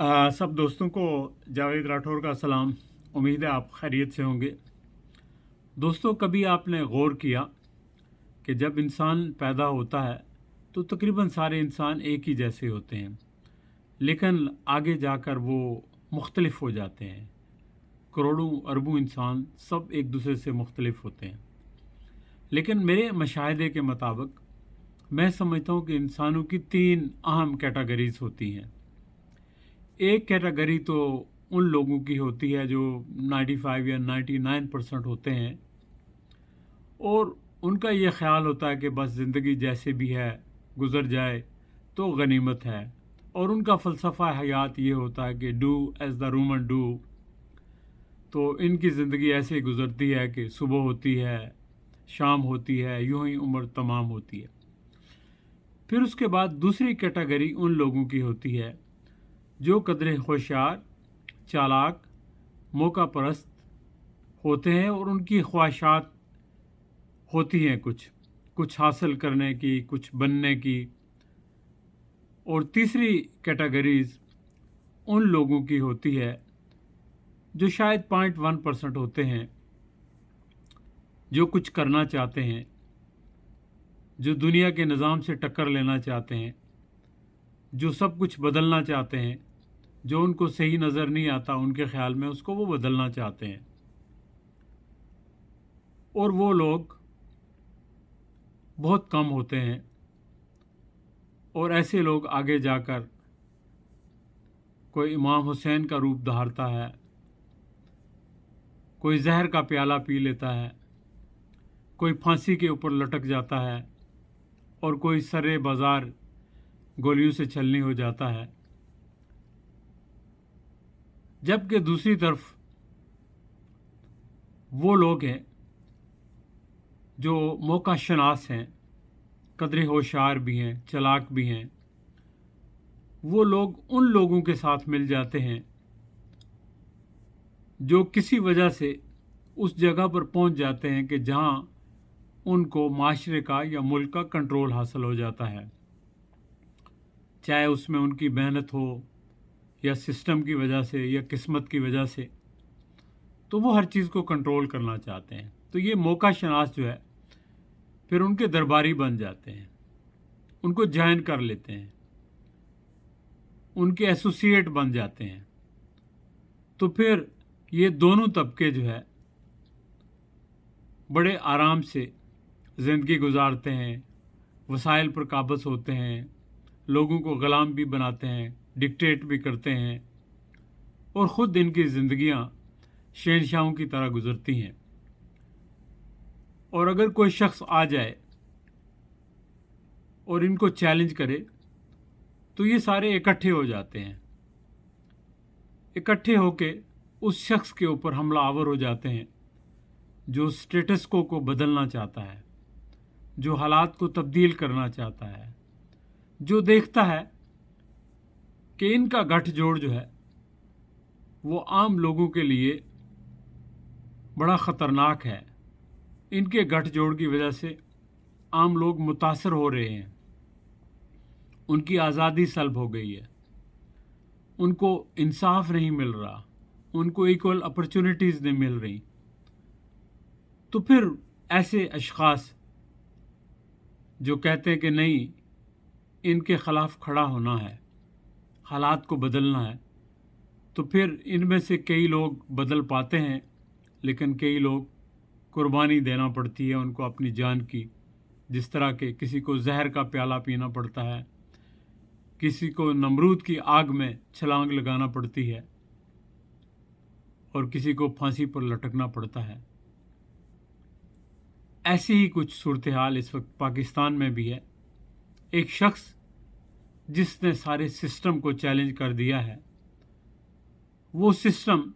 सब दोस्तों को जावेद राठौर का सलाम। उम्मीद है आप खैरियत से होंगे। दोस्तों, कभी आपने गौर किया कि जब इंसान पैदा होता है तो तकरीबन सारे इंसान एक ही जैसे होते हैं, लेकिन आगे जाकर वो मुख्तलिफ हो जाते हैं। करोड़ों अरबों इंसान सब एक दूसरे से मुख्तलिफ होते हैं, लेकिन मेरे मशाहिदे के मुताबिक मैं समझता हूँ कि इंसानों की तीन अहम कैटेगरीज होती हैं। एक कैटेगरी तो उन लोगों की होती है जो 95 या 99% होते हैं, और उनका ये ख्याल होता है कि बस ज़िंदगी जैसे भी है गुज़र जाए तो गनीमत है। और उनका फ़लसफ़ा हयात ये होता है कि do as the Roman do. तो इनकी ज़िंदगी ऐसे गुज़रती है कि सुबह होती है, शाम होती है, यूं ही उम्र तमाम होती है। फिर उसके बाद दूसरी कैटेगरी उन लोगों की होती है जो कदरे होशियार, चालाक, मौका परस्त होते हैं, और उनकी ख्वाहिशात होती हैं कुछ हासिल करने की, कुछ बनने की। और तीसरी कैटेगरीज उन लोगों की होती है जो शायद 0.1% होते हैं, जो कुछ करना चाहते हैं, जो दुनिया के निज़ाम से टक्कर लेना चाहते हैं, जो सब कुछ बदलना चाहते हैं, जो उनको सही नज़र नहीं आता उनके ख़्याल में उसको वो बदलना चाहते हैं। और वो लोग बहुत कम होते हैं, और ऐसे लोग आगे जाकर कोई इमाम हुसैन का रूप धारता है, कोई जहर का प्याला पी लेता है, कोई फांसी के ऊपर लटक जाता है, और कोई सरे बाज़ार गोलियों से छलनी हो जाता है। जबकि दूसरी तरफ वो लोग हैं जो मौका शनास हैं, कदरे होशियार भी हैं, चालाक भी हैं। वो लोग उन लोगों के साथ मिल जाते हैं जो किसी वजह से उस जगह पर पहुंच जाते हैं कि जहां उनको माशरे का या मुल्क का कंट्रोल हासिल हो जाता है, चाहे उसमें उनकी मेहनत हो या सिस्टम की वजह से या किस्मत की वजह से। तो वो हर चीज़ को कंट्रोल करना चाहते हैं। तो ये मौका शनास जो है फिर उनके दरबारी बन जाते हैं, उनको ज्वाइन कर लेते हैं, उनके एसोसिएट बन जाते हैं। तो फिर ये दोनों तबके जो है बड़े आराम से ज़िंदगी गुजारते हैं, वसाइल पर काबज़ होते हैं, लोगों को ग़ुलाम भी बनाते हैं, डिक्टेट भी करते हैं, और ख़ुद इनकी ज़िंदगियां शहंशाहों की तरह गुज़रती हैं। और अगर कोई शख्स आ जाए और इनको चैलेंज करे तो ये सारे इकट्ठे हो जाते हैं, इकट्ठे होके उस शख्स के ऊपर हमला आवर हो जाते हैं जो स्टेटस को बदलना चाहता है, जो हालात को तब्दील करना चाहता है, जो देखता है कि इनका गठजोड़ जो है वो आम लोगों के लिए बड़ा ख़तरनाक है। इनके गठजोड़ की वजह से आम लोग मुतासर हो रहे हैं, उनकी आज़ादी सल्ब हो गई है, उनको इंसाफ नहीं मिल रहा, उनको इक्वल अपॉर्चुनिटीज़ नहीं मिल रही। तो फिर ऐसे अशख़ास जो कहते हैं कि नहीं, इनके ख़िलाफ़ खड़ा होना है, हालात को बदलना है, तो फिर इनमें से कई लोग बदल पाते हैं, लेकिन कई लोग कुर्बानी देना पड़ती है उनको अपनी जान की। जिस तरह के किसी को जहर का प्याला पीना पड़ता है, किसी को नमरूद की आग में छलांग लगाना पड़ती है, और किसी को फांसी पर लटकना पड़ता है। ऐसी ही कुछ सूरत हाल इस वक्त पाकिस्तान में भी है। एक शख्स जिसने सारे सिस्टम को चैलेंज कर दिया है, वो सिस्टम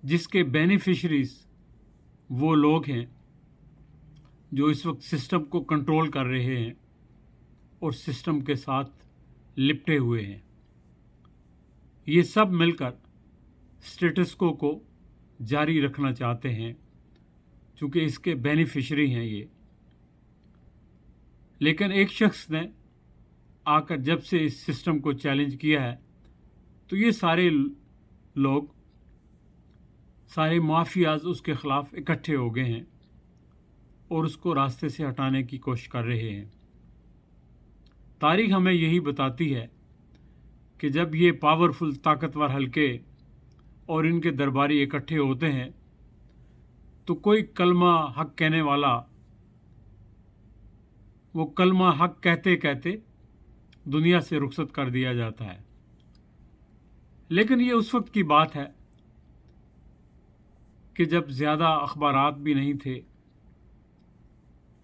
जिसके बेनिफिशरीज वो लोग हैं जो इस वक्त सिस्टम को कंट्रोल कर रहे हैं और सिस्टम के साथ लिपटे हुए हैं। ये सब मिलकर स्टेटस को जारी रखना चाहते हैं, चूँकि इसके बेनिफिशरी हैं ये। लेकिन एक शख्स ने आकर जब से इस सिस्टम को चैलेंज किया है تو یہ سارے لوگ، سارے مافیاز اس کے خلاف اکٹھے ہو گئے ہیں اور اس کو راستے سے ہٹانے کی کوشش کر رہے ہیں۔ تاریخ ہمیں یہی بتاتی ہے کہ جب یہ پاورفل طاقتور حلقے اور ان کے درباری اکٹھے ہوتے ہیں تو کوئی کلمہ حق کہنے والا وہ کلمہ حق کہتے کہتے دنیا سے رخصت کر دیا جاتا ہے۔ لیکن یہ اس وقت کی بات ہے کہ جب زیادہ اخبارات بھی نہیں تھے،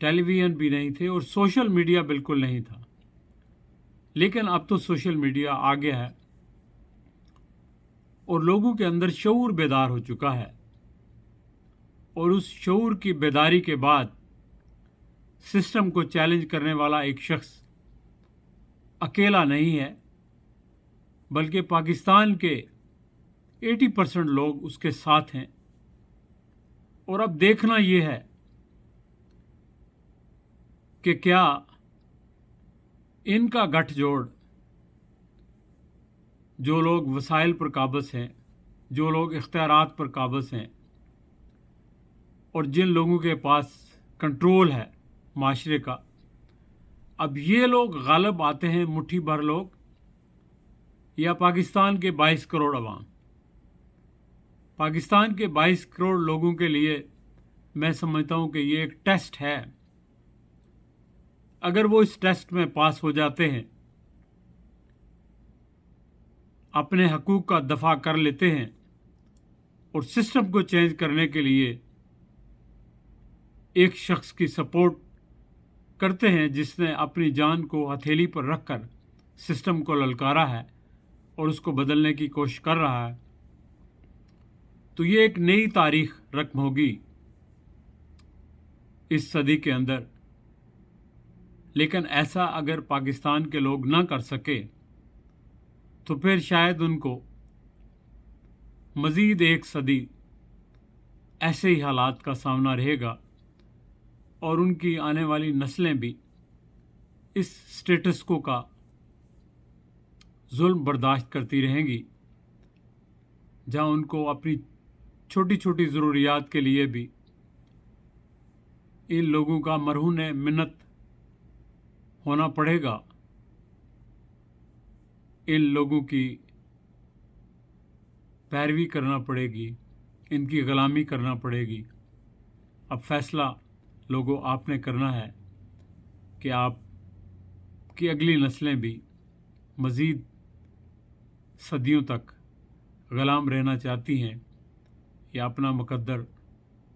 ٹیلی ویژن بھی نہیں تھے اور سوشل میڈیا بالکل نہیں تھا۔ لیکن اب تو سوشل میڈیا آ گیا ہے اور لوگوں کے اندر شعور بیدار ہو چکا ہے، اور اس شعور کی بیداری کے بعد سسٹم کو چیلنج کرنے والا ایک شخص اکیلا نہیں ہے، بلکہ پاکستان کے 80% لوگ اس کے ساتھ ہیں۔ اور اب دیکھنا یہ ہے کہ کیا ان کا گٹھ جوڑ، جو لوگ وسائل پر قابض ہیں، جو لوگ اختیارات پر قابض ہیں اور جن لوگوں کے پاس کنٹرول ہے معاشرے کا، اب یہ لوگ غالب آتے ہیں، مٹھی بھر لوگ، یا پاکستان کے 22 کروڑ عوام؟ پاکستان کے 22 کروڑ لوگوں کے لیے میں سمجھتا ہوں کہ یہ ایک ٹیسٹ ہے۔ اگر وہ اس ٹیسٹ میں پاس ہو جاتے ہیں، اپنے حقوق کا دفاع کر لیتے ہیں اور سسٹم کو چینج کرنے کے لیے ایک شخص کی سپورٹ کرتے ہیں جس نے اپنی جان کو ہتھیلی پر رکھ کر سسٹم کو للکارا ہے اور اس کو بدلنے کی کوشش کر رہا ہے، تو یہ ایک نئی تاریخ رقم ہوگی اس صدی کے اندر۔ لیکن ایسا اگر پاکستان کے لوگ نہ کر سکے تو پھر شاید ان کو مزید ایک صدی ایسے ہی حالات کا سامنا رہے گا، اور ان کی آنے والی نسلیں بھی اس سٹیٹس کو کا ظلم برداشت کرتی رہیں گی، جہاں ان کو اپنی چھوٹی چھوٹی ضروریات کے لیے بھی ان لوگوں کا مرہون منت ہونا پڑے گا، ان لوگوں کی پیروی کرنا پڑے گی، ان کی غلامی کرنا پڑے گی۔ اب فیصلہ لوگوں آپ نے کرنا ہے کہ آپ کی اگلی نسلیں بھی مزید صدیوں تک غلام رہنا چاہتی ہیں یا اپنا مقدر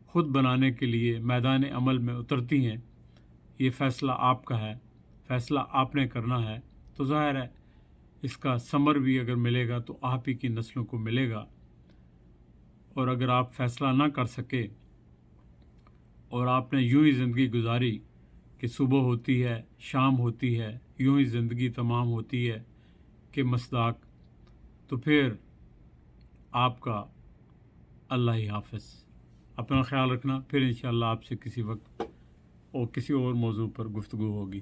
خود بنانے کے لیے میدان عمل میں اترتی ہیں، یہ فیصلہ آپ کا ہے، فیصلہ آپ نے کرنا ہے۔ تو ظاہر ہے اس کا ثمر بھی اگر ملے گا تو آپ ہی کی نسلوں کو ملے گا، اور اگر آپ فیصلہ نہ کر سکے اور آپ نے یوں ہی زندگی گزاری کہ صبح ہوتی ہے، شام ہوتی ہے، یوں ہی زندگی تمام ہوتی ہے کہ مصداق، تو پھر آپ کا اللہ ہی حافظ۔ اپنا خیال رکھنا، پھر انشاءاللہ آپ سے کسی وقت اور کسی اور موضوع پر گفتگو ہوگی۔